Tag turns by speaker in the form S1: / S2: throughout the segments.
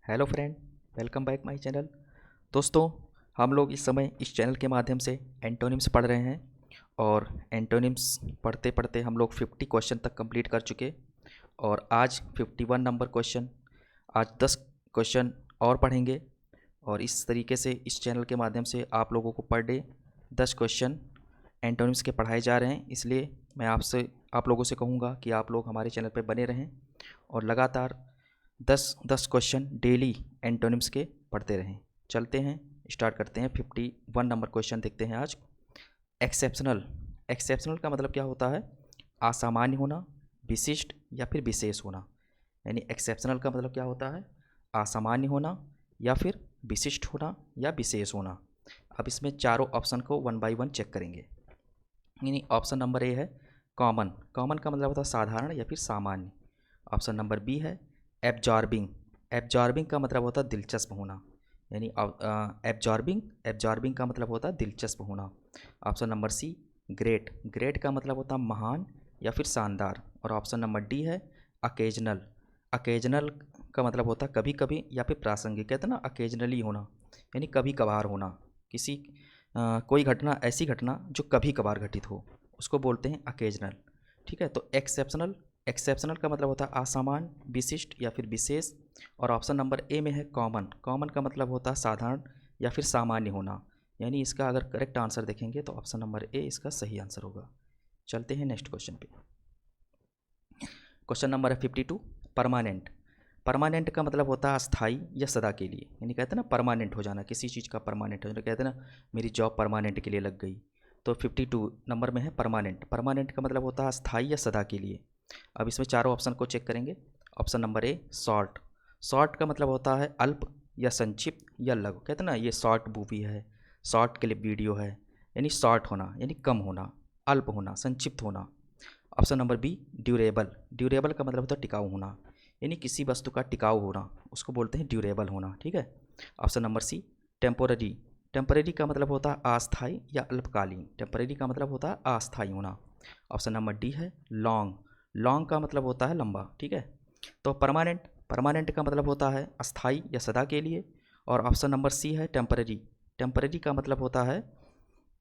S1: Hello friend, welcome back my channel. दोस्तों, हम लोग इस समय इस चैनल के माध्यम से एंटोनिम्स पढ़ रहे हैं और एंटोनिम्स पढ़ते पढ़ते हम लोग 50 क्वेश्चन तक कंप्लीट कर चुके और आज 51 नंबर क्वेश्चन। आज 10 क्वेश्चन और पढ़ेंगे और इस तरीके से इस चैनल के माध्यम से आप लोगों को पर डे 10 क्वेश्चन एंटोनिम्स के पढ़ाए जा रहे हैं। इसलिए मैं आप लोगों से कहूँगा कि आप लोग हमारे चैनल पर बने रहें और लगातार 10 क्वेश्चन डेली एंटोनिम्स के पढ़ते रहें। चलते हैं, स्टार्ट करते हैं। 51 नंबर क्वेश्चन देखते हैं आज। एक्सेप्शनल। एक्सेप्शनल का मतलब क्या होता है? असामान्य होना, विशिष्ट या फिर विशेष होना। यानी एक्सेप्शनल का मतलब क्या होता है? असामान्य होना या फिर विशिष्ट होना या विशेष होना। अब इसमें चारों ऑप्शन को वन बाय वन चेक करेंगे। यानी ऑप्शन नंबर ए है कॉमन। कॉमन का मतलब होता है साधारण या फिर सामान्य। ऑप्शन नंबर बी है एब्जॉर्बिंग। एब्जॉर्बिंग का मतलब होता है दिलचस्प होना। यानी एब्जॉर्बिंग का मतलब होता है दिलचस्प होना। Option number C great. Great का मतलब होता है महान या फिर शानदार। और ऑप्शन नंबर डी है अकेजनल। अकेजनल का मतलब होता है कभी कभी या फिर प्रासंगिक। कहते हैं ना अकेजनली होना, यानी कभी कभार होना। किसी कोई घटना, ऐसी घटना जो कभी कभार घटित हो, उसको बोलते हैं अकेजनल। ठीक है, तो एक्सेप्शनल। एक्सेप्शनल का मतलब होता है असामान्य, विशिष्ट या फिर विशेष। और ऑप्शन नंबर ए में है कॉमन। कॉमन का मतलब होता है साधारण या फिर सामान्य होना। यानी इसका अगर करेक्ट आंसर देखेंगे तो ऑप्शन नंबर ए इसका सही आंसर होगा। चलते हैं नेक्स्ट क्वेश्चन पे। क्वेश्चन नंबर है 52 परमानेंट। परमानेंट का मतलब होता है अस्थाई या सदा के लिए। यानी कहते हैं ना परमानेंट हो जाना, किसी चीज़ का परमानेंट हो जाना। कहते हैं ना मेरी जॉब परमानेंट के लिए लग गई। तो 52 नंबर में है परमानेंट। परमानेंट का मतलब होता है अस्थाई या सदा के लिए। अब इसमें चारों ऑप्शन को चेक करेंगे। ऑप्शन नंबर ए शॉर्ट। शॉर्ट का मतलब होता है अल्प या संक्षिप्त या लघु। कहते हैं ना ये शॉर्ट मूवी है, शॉर्ट क्लिप वीडियो है। यानी शॉर्ट होना यानी कम होना, अल्प होना, संक्षिप्त होना। Option number B durable. Durable का मतलब होता है टिकाऊ होना। यानी किसी वस्तु का टिकाऊ होना, उसको बोलते हैं ड्यूरेबल होना। ठीक है। Option number C temporary. Temporary का मतलब होता है अस्थाई या अल्पकालीन। टेम्परेरी का मतलब होता है अस्थाई होना। ऑप्शन नंबर डी है लॉन्ग। लॉन्ग का मतलब होता है लंबा। ठीक है। तो परमानेंट। परमानेंट का मतलब होता है अस्थाई या सदा के लिए। और ऑप्शन नंबर सी है टेम्परेरी। टेम्परेरी का मतलब होता है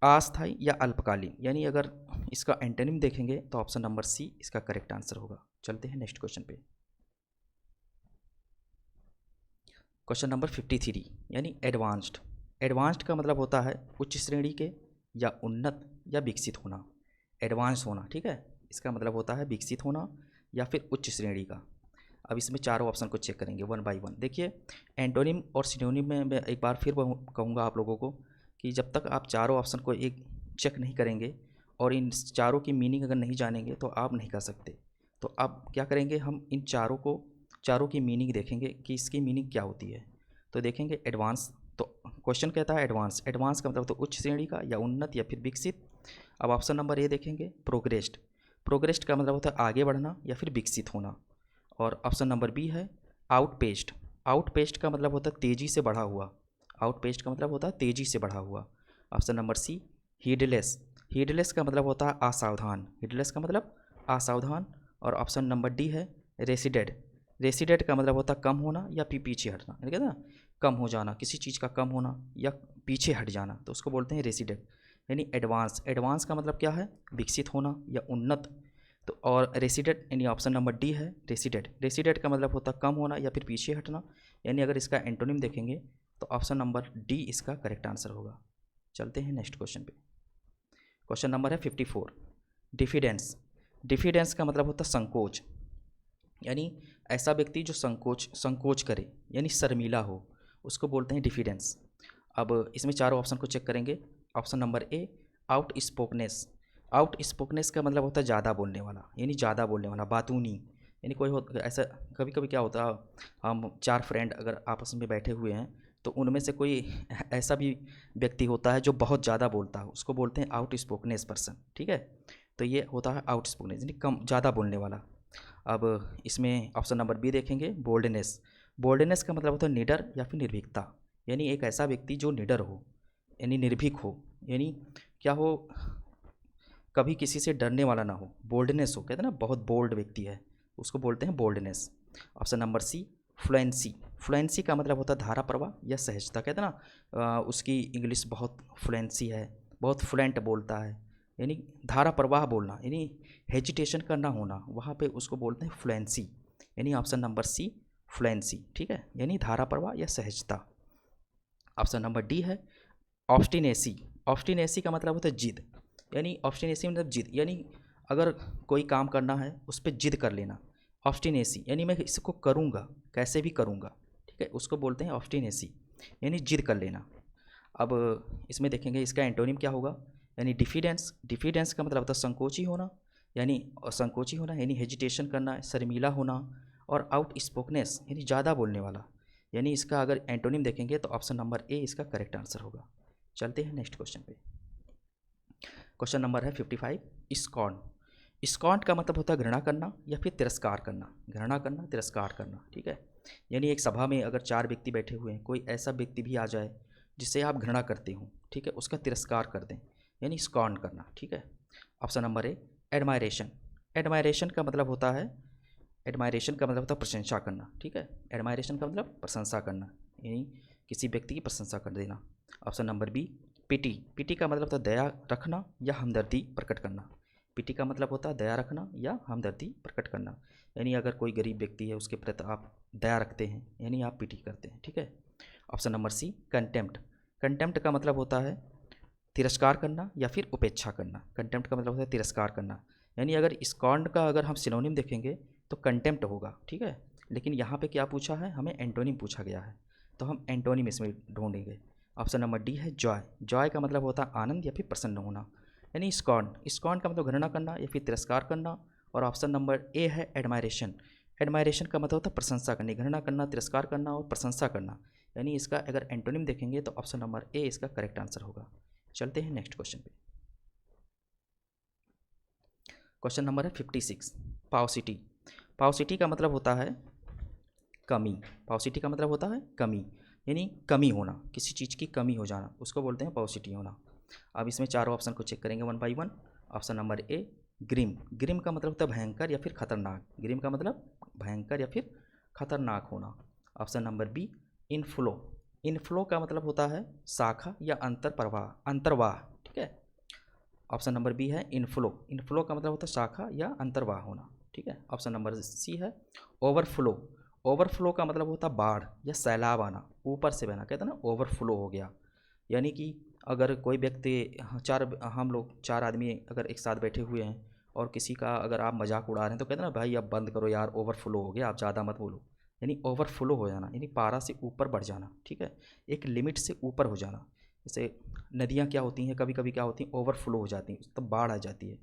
S1: अस्थाई या अल्पकालीन। यानी अगर इसका एंटोनिम देखेंगे तो ऑप्शन नंबर सी इसका करेक्ट आंसर होगा। चलते हैं नेक्स्ट क्वेश्चन पे। क्वेश्चन नंबर 53 यानी एडवांस्ड। एडवांस्ड का मतलब होता है उच्च श्रेणी के या उन्नत या विकसित होना। एडवांस होना। ठीक है, इसका मतलब होता है विकसित होना या फिर उच्च श्रेणी का। अब इसमें चारों ऑप्शन को चेक करेंगे वन बाय वन। देखिए एंटोनिम और सिनोनिम में मैं एक बार फिर कहूँगा आप लोगों को कि जब तक आप चारों ऑप्शन को एक चेक नहीं करेंगे और इन चारों की मीनिंग अगर नहीं जानेंगे तो आप नहीं कर सकते। तो अब क्या करेंगे, हम इन चारों की मीनिंग देखेंगे कि इसकी मीनिंग क्या होती है। तो देखेंगे एडवांस। तो क्वेश्चन कहता है एडवांस। एडवांस का मतलब तो उच्च श्रेणी का या उन्नत या फिर विकसित। अब ऑप्शन नंबर ए देखेंगे प्रोग्रेस्ड। प्रोग्रेस्ड का मतलब होता है आगे बढ़ना या फिर विकसित होना। और ऑप्शन नंबर बी है आउटपेस्ट। आउटपेस्ट का मतलब होता है तेज़ी से बढ़ा हुआ। आउटपेस्ट का मतलब होता है तेज़ी से बढ़ा हुआ। Option number C heedless. Heedless का मतलब होता है असावधान। हीडलेस का मतलब असावधान। और ऑप्शन नंबर डी है रेसिडेड। रेसिडेड का मतलब होता है कम होना या फिर पीछे हटना। ठीक है ना, कम हो जाना, किसी चीज़ का कम होना या पीछे हट जाना, तो उसको बोलते हैं रेसिडेड। यानी एडवांस। एडवांस का मतलब क्या है? विकसित होना या उन्नत। तो और रेसिडेड यानी ऑप्शन नंबर डी है रेसिडेड। रेसिडेड का मतलब होता है कम होना या फिर पीछे हटना। यानी अगर इसका एंटोनिम देखेंगे तो ऑप्शन नंबर डी इसका करेक्ट आंसर होगा। चलते हैं नेक्स्ट क्वेश्चन पे। क्वेश्चन नंबर है 54 डिफिडेंस। डिफिडेंस का मतलब होता है संकोच। यानी ऐसा व्यक्ति जो संकोच करे यानी शर्मीला हो, उसको बोलते हैं डिफिडेंस। अब इसमें चारों ऑप्शन को चेक करेंगे। Option number A outspokenness. Outspokenness का मतलब होता है ज़्यादा बोलने वाला, यानी ज़्यादा बोलने वाला, बातूनी। यानी कोई हो ऐसा, कभी कभी क्या होता है, हम चार फ्रेंड अगर आपस में बैठे हुए हैं तो उनमें से कोई ऐसा भी व्यक्ति होता है जो बहुत ज़्यादा बोलता है, उसको बोलते हैं आउट स्पोकनेस पर्सन। ठीक है, तो ये होता है आउट स्पोकनेस यानी कम ज़्यादा बोलने वाला। अब इसमें ऑप्शन नंबर बी देखेंगे बोल्डनेस। बोल्डनेस का मतलब होता है निडर या फिर निर्भीकता। यानी एक ऐसा व्यक्ति जो निडर हो यानी निर्भीक हो, यानी क्या हो, कभी किसी से डरने वाला ना हो, बोल्डनेस हो। कहते हैं ना बहुत बोल्ड व्यक्ति है, उसको बोलते हैं boldness. Option number C fluency. Fluency का मतलब होता है धारा प्रवाह या सहजता। कहते हैं ना उसकी इंग्लिश बहुत फ्लुएंसी है, बहुत फ्लुएंट बोलता है, यानी धारा प्रवाह बोलना, यानी हेजिटेशन करना होना, वहाँ पे उसको बोलते हैं फ्लुएंसी। यानी ऑप्शन नंबर सी फ्लुएंसी, ठीक है, यानी धारा प्रवाह या सहजता। ऑप्शन नंबर डी है ऑब्स्टिनेसी। ऑब्स्टिनेसी का मतलब होता है जिद, यानी ऑब्स्टिनेसी मतलब जिद, यानी अगर कोई काम करना है उस पर जिद कर लेना। ऑब्स्टिनेसी यानी मैं इसको करूँगा, कैसे भी करूँगा, ठीक है, उसको बोलते हैं ऑब्स्टिनेसी, यानी जिद कर लेना। अब इसमें देखेंगे इसका एंटोनिम क्या होगा, यानी डिफिडेंस। डिफिडेंस का मतलब होता है संकोची होना, यानी संकोची होना, यानी हेजिटेशन करना, शर्मीला होना, और आउट स्पोकनेस यानी ज़्यादा बोलने वाला। यानी इसका अगर एंटोनिम देखेंगे तो ऑप्शन नंबर ए इसका करेक्ट आंसर होगा। चलते हैं नेक्स्ट क्वेश्चन पे। क्वेश्चन नंबर है 55, स्कॉन। स्कॉन का मतलब होता है घृणा करना या फिर तिरस्कार करना। घृणा करना, तिरस्कार करना, ठीक है, यानी एक सभा में अगर 4 व्यक्ति बैठे हुए हैं, कोई ऐसा व्यक्ति भी आ जाए जिससे आप घृणा करते हो, ठीक है, उसका तिरस्कार कर दें, यानी स्कॉन करना, ठीक है। ऑप्शन नंबर ए एडमायरेशन। एडमायरेशन का मतलब होता है, एडमायरेशन का मतलब होता है प्रशंसा करना, ठीक है, एडमायरेशन का मतलब प्रशंसा करना, यानी किसी व्यक्ति की प्रशंसा कर देना। ऑप्शन नंबर बी पिटी। पिटी का मतलब होता है दया रखना या हमदर्दी प्रकट करना। पिटी का मतलब होता है दया रखना या हमदर्दी प्रकट करना, यानी अगर कोई गरीब व्यक्ति है उसके प्रति आप दया रखते हैं, यानी आप पिटी करते हैं, ठीक है। Option number C contempt. Contempt का मतलब होता है तिरस्कार करना या फिर उपेक्षा करना। कंटेम्प्ट का मतलब होता है तिरस्कार करना, यानी अगर स्कॉन्ड का अगर हम सिनोनिम देखेंगे तो कंटेम्प्ट होगा, ठीक है, लेकिन यहाँ पे क्या पूछा है, हमें एंटोनिम पूछा गया है, तो हम एंटोनिम इसमें ढूंढेंगे। ऑप्शन नंबर डी है जॉय। जॉय का मतलब होता है आनंद या फिर प्रसन्न होना, यानी स्कॉन्ड। स्कॉन्ड का मतलब घृणा करना या फिर तिरस्कार करना। और ऑप्शन नंबर ए है एडमायरेशन। एडमायरेशन का मतलब होता है प्रशंसा करनी, घृणा करना, तिरस्कार करना और प्रशंसा करना, यानी इसका अगर एंटोनिम देखेंगे तो ऑप्शन नंबर ए इसका करेक्ट आंसर होगा। चलते हैं नेक्स्ट क्वेश्चन पे। क्वेश्चन नंबर है 56, पाउसिटी। पाउसिटी का मतलब होता है कमी। पाउसिटी का मतलब होता है कमी, यानी कमी होना, किसी चीज़ की कमी हो जाना, उसको बोलते हैं पाउसिटी होना। अब इसमें चारों ऑप्शन को चेक करेंगे one by one. Option number A grim. Grim का मतलब होता है भयंकर या फिर खतरनाक। ग्रिम का मतलब भयंकर या फिर खतरनाक होना। Option number B inflow. Inflow का मतलब होता है शाखा या अंतर प्रवाह, अंतर्वाह, ठीक है। ऑप्शन नंबर बी है इनफ्लो। इनफ्लो का मतलब होता है शाखा या अंतर्वाह होना, ठीक है। ऑप्शन नंबर सी है ओवरफ्लो। ओवरफ्लो का मतलब होता है बाढ़ या सैलाब आना, ऊपर से बहना, कहते हैं ना ओवरफ्लो हो गया, यानी कि अगर कोई व्यक्ति हम लोग 4 आदमी अगर एक साथ बैठे हुए हैं और किसी का अगर आप मजाक उड़ा रहे हैं तो कहते हैं ना भाई अब बंद करो यार, ओवरफ्लो हो गया, आप ज़्यादा मत बोलो, यानी ओवरफ्लो हो जाना, यानी पारा से ऊपर बढ़ जाना, ठीक है, एक लिमिट से ऊपर हो जाना। जैसे नदियाँ क्या होती हैं, कभी कभी क्या होती हैं ओवरफ्लो हो जाती हैं, तब बाढ़ आ जाती है,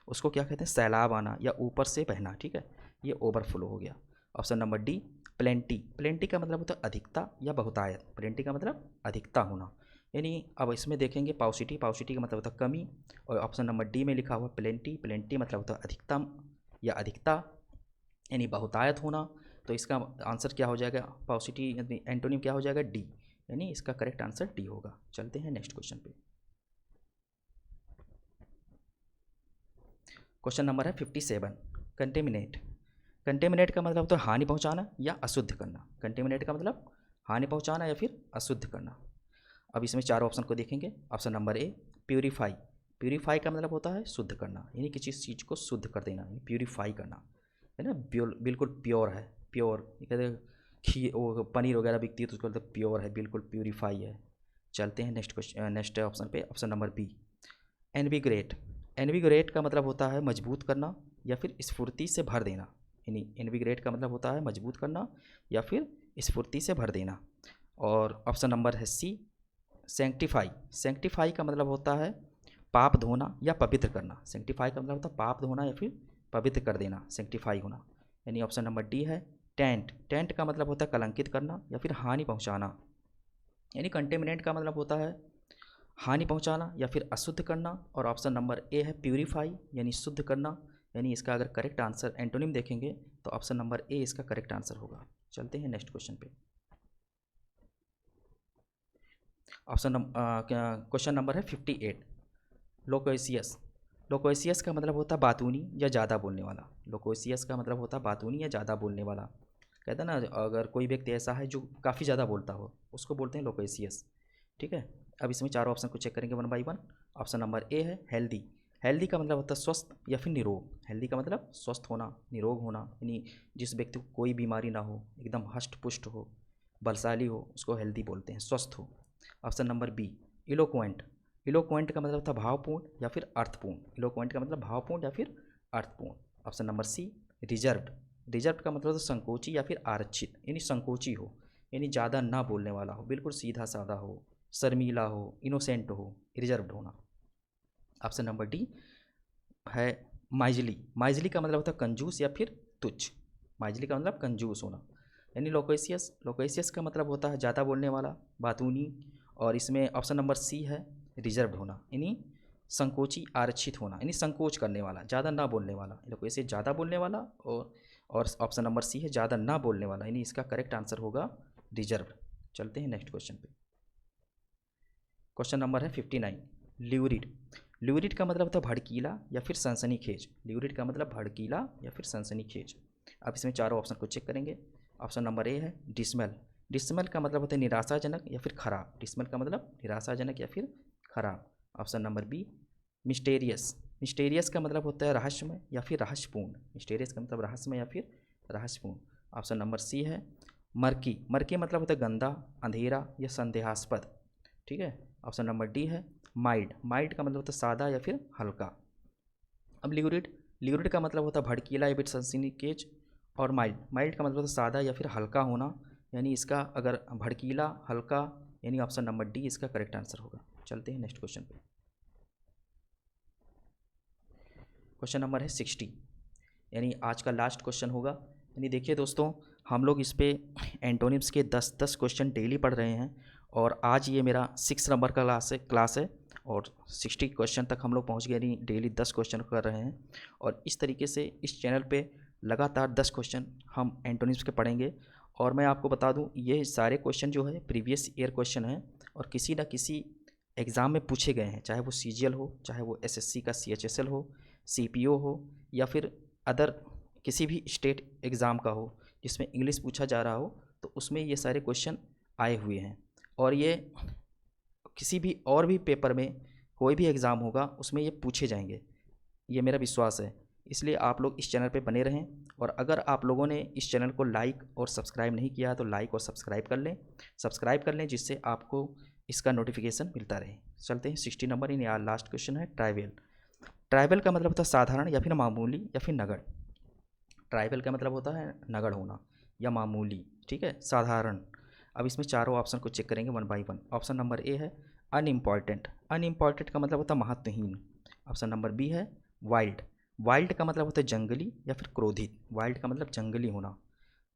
S1: उसको क्या कहते हैं सैलाब आना या ऊपर से बहना, ठीक है, ये ओवरफ्लो हो गया। Option number D plenty. Plenty का मतलब होता है अधिकता या बहुतायत। प्लेंटी का मतलब अधिकता होना, यानी अब इसमें देखेंगे पाउसिटी। पाउसिटी का मतलब होता है कमी, और ऑप्शन नंबर डी में लिखा हुआ प्लेंटी। प्लेंटी मतलब होता है अधिकतम या अधिकता, यानी बहुतायत होना। तो इसका आंसर क्या हो जाएगा, पाउसिटी यानी एंटोनिम क्या हो जाएगा, डी, यानी इसका करेक्ट आंसर डी होगा। चलते हैं नेक्स्ट क्वेश्चन पे। क्वेश्चन नंबर है 57, कंटेमिनेट। कंटेमिनेट का मतलब होता है हानि पहुंचाना या अशुद्ध करना। कंटेमिनेट का मतलब हानि पहुंचाना या फिर अशुद्ध करना। अब इसमें 4 ऑप्शन को देखेंगे। ऑप्शन नंबर ए प्यूरीफाई। प्यूरीफाई का मतलब होता है शुद्ध करना, यानी किसी चीज़ को शुद्ध कर देना, यानी प्यूरीफाई करना, है ना, बिल्कुल प्योर है, प्योर, ये कहते हैं वो पनीर वगैरह बिकती है तो उसको बोलते हैं प्योर है, बिल्कुल प्यूरीफाई है। चलते हैं नेक्स्ट क्वेश्चन, नेक्स्ट ऑप्शन पे। Option number B invigorate. Invigorate का मतलब होता है मजबूत करना या फिर स्फूर्ति से भर देना, यानी एनविग्रेट का मतलब होता है मजबूत करना या फिर स्फूर्ति से भर देना। और ऑप्शन नंबर है सी सेंक्टिफाई। सेंक्टिफाई का मतलब होता है पाप धोना या पवित्र करना। सेंक्टिफाई का मतलब होता है पाप धोना या फिर पवित्र कर देना, सेंक्टिफाई होना, यानी ऑप्शन नंबर डी है टेंट। टेंट का मतलब होता है कलंकित करना या फिर हानि पहुंचाना, यानी कंटेमिनेंट का मतलब होता है हानि पहुंचाना या फिर अशुद्ध करना। और ऑप्शन नंबर ए है प्यूरीफाई, यानी शुद्ध करना, यानी इसका अगर करेक्ट आंसर एंटोनिम देखेंगे तो ऑप्शन नंबर ए इसका करेक्ट आंसर होगा। चलते हैं नेक्स्ट क्वेश्चन पे। क्वेश्चन नंबर है 58, लोकोसियस। लोकोसियस का मतलब होता है बातूनी या ज़्यादा बोलने वाला। लोकोसियस का मतलब होता है बातूनी या ज़्यादा बोलने वाला। कहते हैं ना, अगर कोई व्यक्ति ऐसा है जो काफ़ी ज़्यादा बोलता हो उसको बोलते हैं लोकेशियस। ठीक है, अब इसमें चारों ऑप्शन को चेक करेंगे one by one. Option number ए है हेल्दी। हेल्दी का मतलब होता है स्वस्थ या फिर निरोग। हेल्दी का मतलब स्वस्थ होना, निरोग होना, यानी जिस व्यक्ति को कोई बीमारी ना हो, एकदम हष्ट पुष्ट हो, बलशाली हो, उसको हेल्दी बोलते हैं, स्वस्थ हो। Option number B eloquent. Eloquent का मतलब होता है भावपूर्ण या फिर अर्थपूर्ण। इलोक्वेंट का मतलब भावपूर्ण या फिर अर्थपूर्ण। Option number C reserved. Reserve का मतलब होता है संकोची या फिर आरक्षित, यानी संकोची हो, यानी ज़्यादा ना बोलने वाला हो, बिल्कुल सीधा साधा हो, शर्मीला हो, इनोसेंट हो, रिजर्व्ड होना। ऑप्शन नंबर डी है माइजली। माइजली का मतलब होता है कंजूस या फिर तुच्छ। माइजली का मतलब कंजूस होना। यानी लोकेशियस। लोकेशियस का मतलब होता है ज़्यादा बोलने वाला, बातूनी। और इसमें ऑप्शन नंबर सी है रिजर्व्ड होना, यानी संकोची आरक्षित होना, यानी संकोच करने वाला, ज़्यादा ना बोलने वाला। लोकेशियस ज़्यादा बोलने वाला, और ऑप्शन नंबर सी है ज़्यादा ना बोलने वाला, यानी इसका करेक्ट आंसर होगा रिजर्व्ड। चलते हैं नेक्स्ट क्वेश्चन पे। क्वेश्चन नंबर है 59 ल्यूरिड। ल्यूरिड का मतलब होता है भड़कीला या फिर सनसनीखेज। ल्यूरिड का मतलब भड़कीला या फिर सनसनीखेज। अब इसमें चारों ऑप्शन को चेक करेंगे। ऑप्शन नंबर ए है डिसमल। डिसमल का मतलब होता है निराशाजनक या फिर खराब। डिसमल का मतलब निराशाजनक या फिर खराब। Option number B mysterious. Mysterious का मतलब होता है रहस्यमय या फिर रहस्यपूर्ण। मिस्टेरियस का मतलब रहस्यमय या फिर रहस्यपूर्ण। ऑप्शन नंबर सी है मर्की। मर्की मतलब होता है गंदा, अंधेरा या संदेहास्पद। ठीक है। ऑप्शन नंबर डी है माइल्ड। माइल्ड का मतलब होता है सादा या फिर हल्का। अब ल्यूरिड। ल्यूरिड का मतलब होता है भड़कीला या फिर सनसनीखेज। और माइल्ड। माइल्ड का मतलब होता है सादा या फिर हल्का होना, यानी इसका अगर भड़कीला, हल्का, यानी ऑप्शन नंबर डी इसका करेक्ट आंसर होगा। चलते हैं नेक्स्ट क्वेश्चन पे। क्वेश्चन नंबर है 60, यानी आज का लास्ट क्वेश्चन होगा। यानी देखिए दोस्तों, हम लोग इस पे एंटोनिम्स के 10 क्वेश्चन डेली पढ़ रहे हैं, और आज ये मेरा 6 नंबर का क्लास है, और 60 क्वेश्चन तक हम लोग पहुंच गए, यानी डेली 10 क्वेश्चन कर रहे हैं। और इस तरीके से इस चैनल पे लगातार 10 क्वेश्चन हम एंटोनिम्स के पढ़ेंगे। और मैं आपको बता दूं, ये सारे क्वेश्चन जो है प्रीवियस ईयर क्वेश्चन हैं, और किसी न किसी एग्ज़ाम में पूछे गए हैं, चाहे वो CGL हो, चाहे वो SSC का CHSL हो, CPO हो, या फिर अदर किसी भी स्टेट एग्ज़ाम का हो जिसमें इंग्लिश पूछा जा रहा हो, तो उसमें ये सारे क्वेश्चन आए हुए हैं। और ये किसी भी और भी पेपर में, कोई भी एग्ज़ाम होगा उसमें ये पूछे जाएंगे, ये मेरा विश्वास है। इसलिए आप लोग इस चैनल पे बने रहें, और अगर आप लोगों ने इस चैनल को लाइक और सब्सक्राइब नहीं किया है तो लाइक और सब्सक्राइब कर लें। जिससे आपको इसका नोटिफिकेशन मिलता रहे। चलते हैं 60 नंबर, इन यार लास्ट क्वेश्चन है ट्राइबल। ट्राइबल का मतलब होता है साधारण या फिर मामूली या फिर नगण्य। ट्राइबल का मतलब होता है नगण्य होना या मामूली, ठीक है, साधारण। अब इसमें चारों ऑप्शन को चेक करेंगे one by one. Option number ए है अनइम्पॉर्टेंट। अनइम्पॉर्टेंट का मतलब होता है महत्वहीन। ऑप्शन नंबर बी है वाइल्ड। वाइल्ड का मतलब होता है जंगली या फिर क्रोधित। वाइल्ड का मतलब जंगली होना।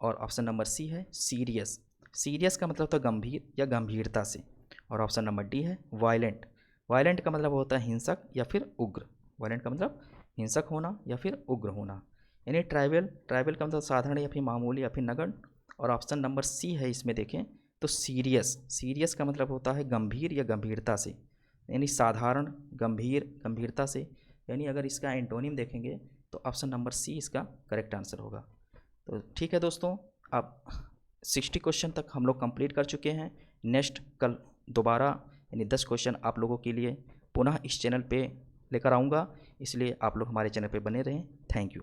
S1: और ऑप्शन नंबर सी है सीरियस। सीरियस का मतलब होता है गंभीर या गंभीरता से। और ऑप्शन नंबर डी है वायलेंट। वायलेंट का मतलब होता है हिंसक या फिर उग्र। वायलेंट का मतलब हिंसक होना या फिर उग्र होना। यानी ट्राइबल का मतलब साधारण या फिर मामूली या फिर नगण्य। और ऑप्शन नंबर सी है इसमें देखें तो सीरियस। सीरियस का मतलब होता है गंभीर या गंभीरता से, यानी साधारण, गंभीर, गंभीरता से। यानी अगर इसका एंटोनिम देखेंगे तो ऑप्शन नंबर सी इसका करेक्ट आंसर होगा। तो ठीक है दोस्तों, अब 60 क्वेश्चन तक हम लोग कंप्लीट कर चुके हैं। नेक्स्ट कल दोबारा यानी 10 क्वेश्चन आप लोगों के लिए पुनः इस चैनल पे लेकर आऊँगा, इसलिए आप लोग हमारे चैनल पे बने रहें। Thank you.